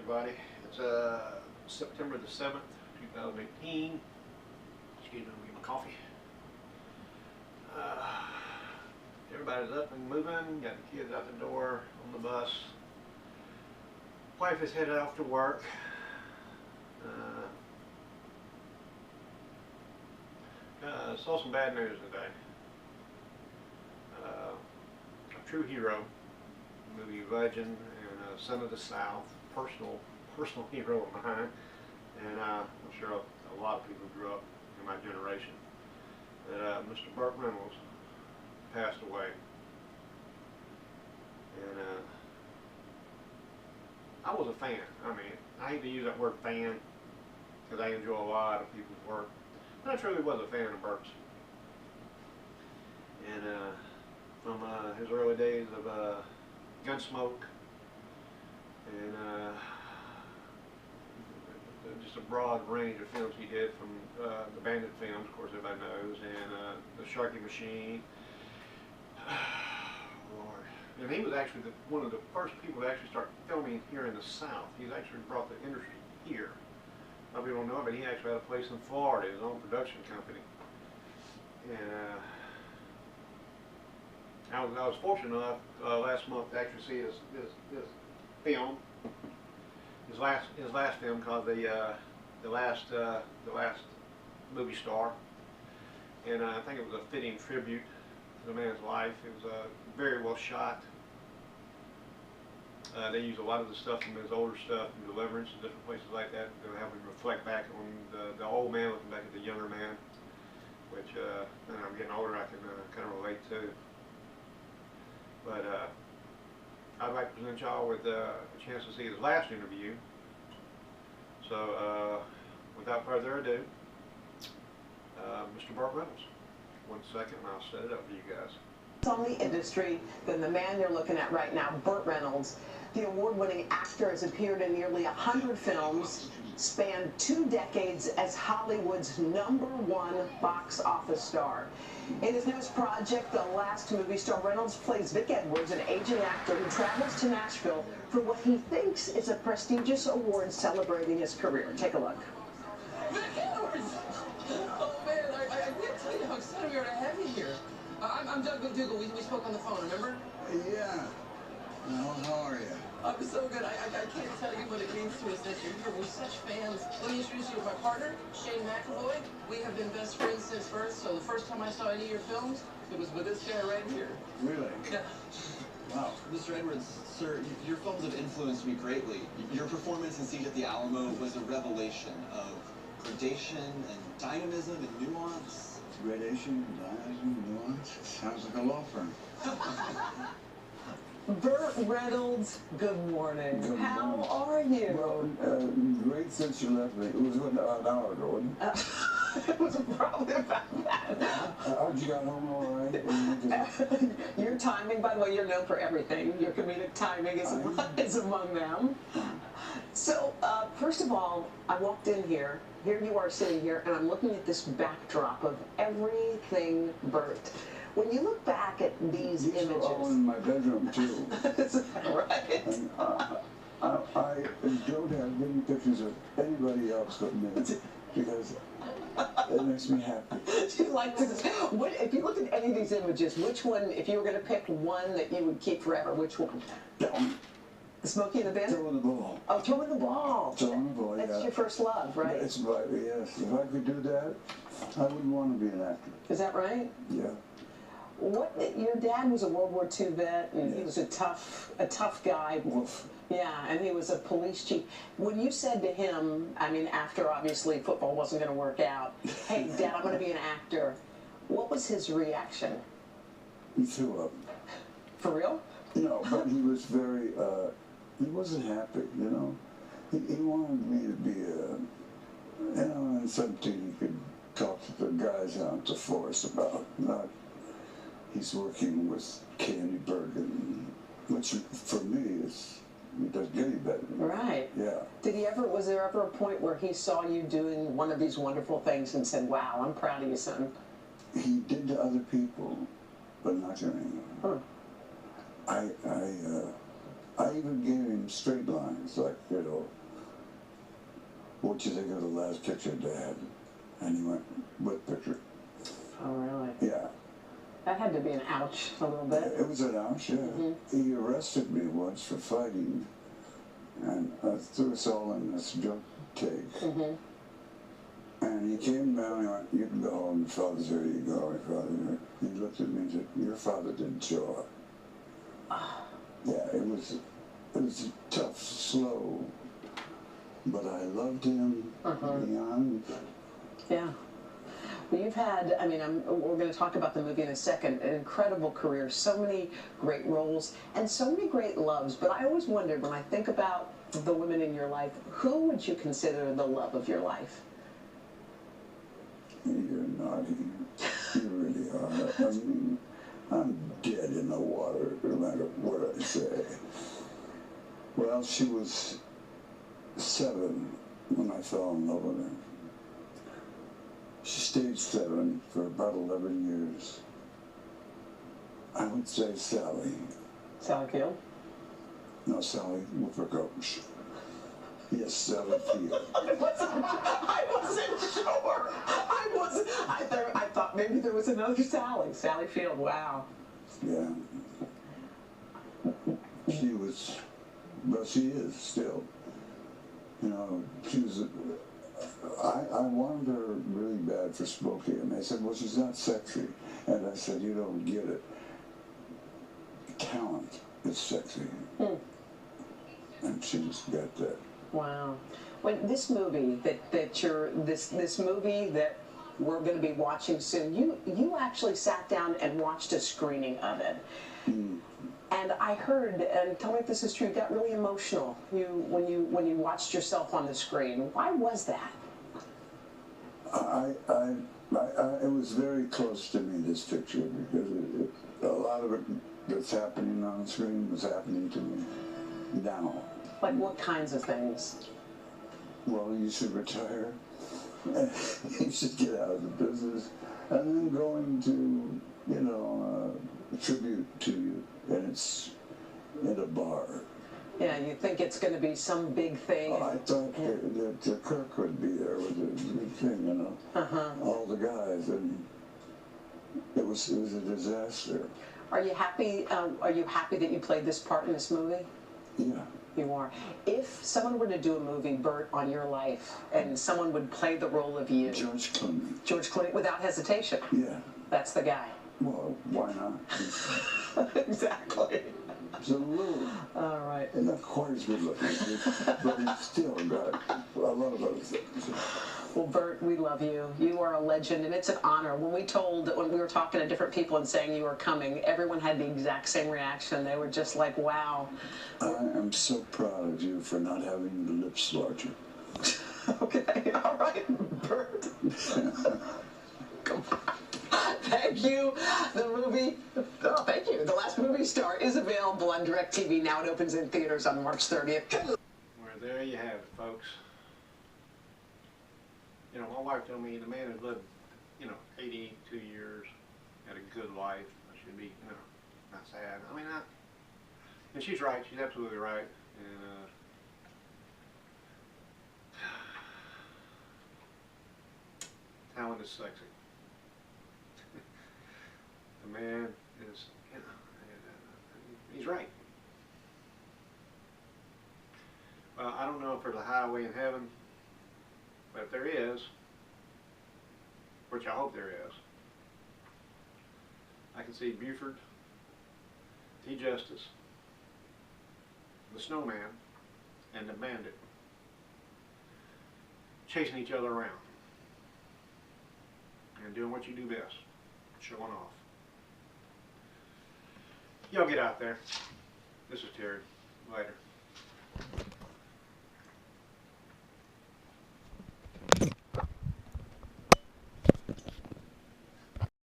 everybody. It's September the 7th, 2018. Excuse me, I'm getting my coffee. Everybody's up and moving, got the kids out the door on the bus. Wife is headed off to work. Saw some bad news today. A true hero, movie legend and son of the South, personal hero of mine, and I'm sure a lot of people grew up in my generation. That Mr. Burt Reynolds passed away, and I was a fan. I mean, I hate to use that word fan because I enjoy a lot of people's work, but I truly was a fan of Burt's. And from his early days of Gunsmoke and just a broad range of films he did, from the Bandit films, of course everybody knows, and the Sharky Machine. Lord. And he was actually one of the first people to actually start filming here in the South. He's actually brought the industry here. A lot of people don't know it, but he actually had a place in Florida, his own production company. And I was fortunate enough last month to actually see his film, his last film called the last movie star, and I think it was a fitting tribute to the man's life. It was very well shot. They used a lot of the stuff from his older stuff, from Deliverance and different places like that, to have him reflect back on the old man looking back at the younger man, which when I'm getting older I can kind of relate to. But I'd like to present y'all with a chance to see his last interview. So without further ado, Mr. Burt Reynolds. 1 second and I'll set it up for you guys. On the industry than the man you're looking at right now, Burt Reynolds. The award-winning actor has appeared in nearly 100 films, spanned 2 decades as Hollywood's #1 box office star. In his newest project, The Last Movie Star, Reynolds plays Vic Edwards, an aging actor who travels to Nashville for what he thinks is a prestigious award celebrating his career. Take a look. Vic Edwards! Oh man, I can't tell you how excited we are to have you here. I'm Doug McDougal. We spoke on the phone, remember? Yeah. How are you? I'm so good. I can't tell you what it means to us that you're here. We're such fans. Let me introduce you to my partner, Shane McAvoy. We have been best friends since birth, so the first time I saw any of your films, it was with this guy right here. Really? Yeah. Wow. Mr. Edwards, sir, your films have influenced me greatly. Your performance in Siege at the Alamo was a revelation of gradation and dynamism and nuance. Gradation, dynamism, nuance. Sounds like a law firm. Burt Reynolds, good morning. Good How morning. are you? Well, great since you left me. It was an hour ago, wasn't it? It was probably about that. How'd you got home all right? Your timing, by the way, you're known for everything. Your comedic timing is among them. So, first of all, I walked in here. Here you are sitting here, and I'm looking at this backdrop of everything Burt. When you look back at these images... These are all in my bedroom, too. Is that right? And, I don't have many pictures of anybody else but me, because it makes me happy. Do you like this? If you looked at any of these images, which one, if you were going to pick one that you would keep forever, which one? Smokey and the Bandit? Throwing the ball. Oh, throwing the ball. Throwing the ball, That's yeah. your first love, right? Yes. If I could do that, I wouldn't want to be an actor. Is that right? Yeah. Your dad was a World War II vet, and he was a tough guy. Wolf. Yeah, and he was a police chief. When you said to him, I mean, after obviously football wasn't going to work out, hey, Dad, I'm going to be an actor, what was his reaction? He threw up. For real? No, but he was very, he wasn't happy, you know. He wanted me to be, you know, and something he could talk to the guys out at the force about, not he's working with Candy Bergen, which for me it doesn't get any better. Right. Yeah. Was there ever a point where he saw you doing one of these wonderful things and said, wow, I'm proud of you, son? He did to other people, but not to me. Huh. I even gave him straight lines, like, you know, what you think of the last picture, Dad? And he went, what picture? Oh, really? Yeah. That had to be an ouch a little bit. It was an ouch, yeah. He arrested me once for fighting, and threw us all in this junk take. And he came down and he went, you can go home, your father's here, you go home, your father's here. He looked at me and said, your father didn't show up. Yeah, it was tough, slow, but I loved him beyond. Yeah. Well, you've had, I mean, we're going to talk about the movie in a second, an incredible career, so many great roles, and so many great loves. But I always wondered, when I think about the women in your life, who would you consider the love of your life? You're naughty. You really are. I mean, I'm dead in the water, no matter what I say. Well, she was 7 when I fell in love with her. She stayed 7 for about 11 years. I would say Sally. Sally Field? No, Sally Coach. Yes, Sally Field. I wasn't sure. I thought maybe there was another Sally. Sally Field, wow. Yeah. She was, well, she is still. You know, she was, I wanted her really bad for Smokey, and they said, well, she's not sexy. And I said, you don't get it. Talent is sexy. And she's got that. Wow. When this movie this movie that we're going to be watching soon, you actually sat down and watched a screening of it. And I heard, and tell me if this is true, you got really emotional when you watched yourself on the screen. Why was that? It was very close to me, this picture, because a lot of it that's happening on the screen was happening to me now. Like what kinds of things? Well, you should retire. You should get out of the business. And then going to, you know, a tribute to you, and it's in a bar. Yeah, you think it's going to be some big thing. I thought that Kirk would be there with the thing, you know, all the guys, and it was a disaster. Are you happy? Are you happy that you played this part in this movie? Yeah. You are. If someone were to do a movie, Burt, on your life, and someone would play the role of you, George Clooney. George Clooney, without hesitation. Yeah. That's the guy. Well, why not? Exactly. He's a little. All right. And not quite as good looking, but he's still got a lot of other things. Well, Burt, we love you. You are a legend, and it's an honor. When we were talking to different people and saying you were coming, everyone had the exact same reaction. They were just like, wow. I am so proud of you for not having the lips larger. Okay, all right, Burt. Come on. Thank you. The movie, oh, thank you. The Last Movie Star is available on DirecTV now. It opens in theaters on March 30th. Well, there you have it, folks. You know, my wife told me the man has lived, you know, 82 years, had a good life. I should be, you know, not sad. I mean, and she's right. She's absolutely right. And talent is sexy. The man is, you know, he's right. Well, I don't know if there's a highway in heaven, but if there is, which I hope there is, I can see Buford, T. Justice, the Snowman, and the Bandit chasing each other around and doing what you do best, showing off. Y'all get out there. This is Terry. Later.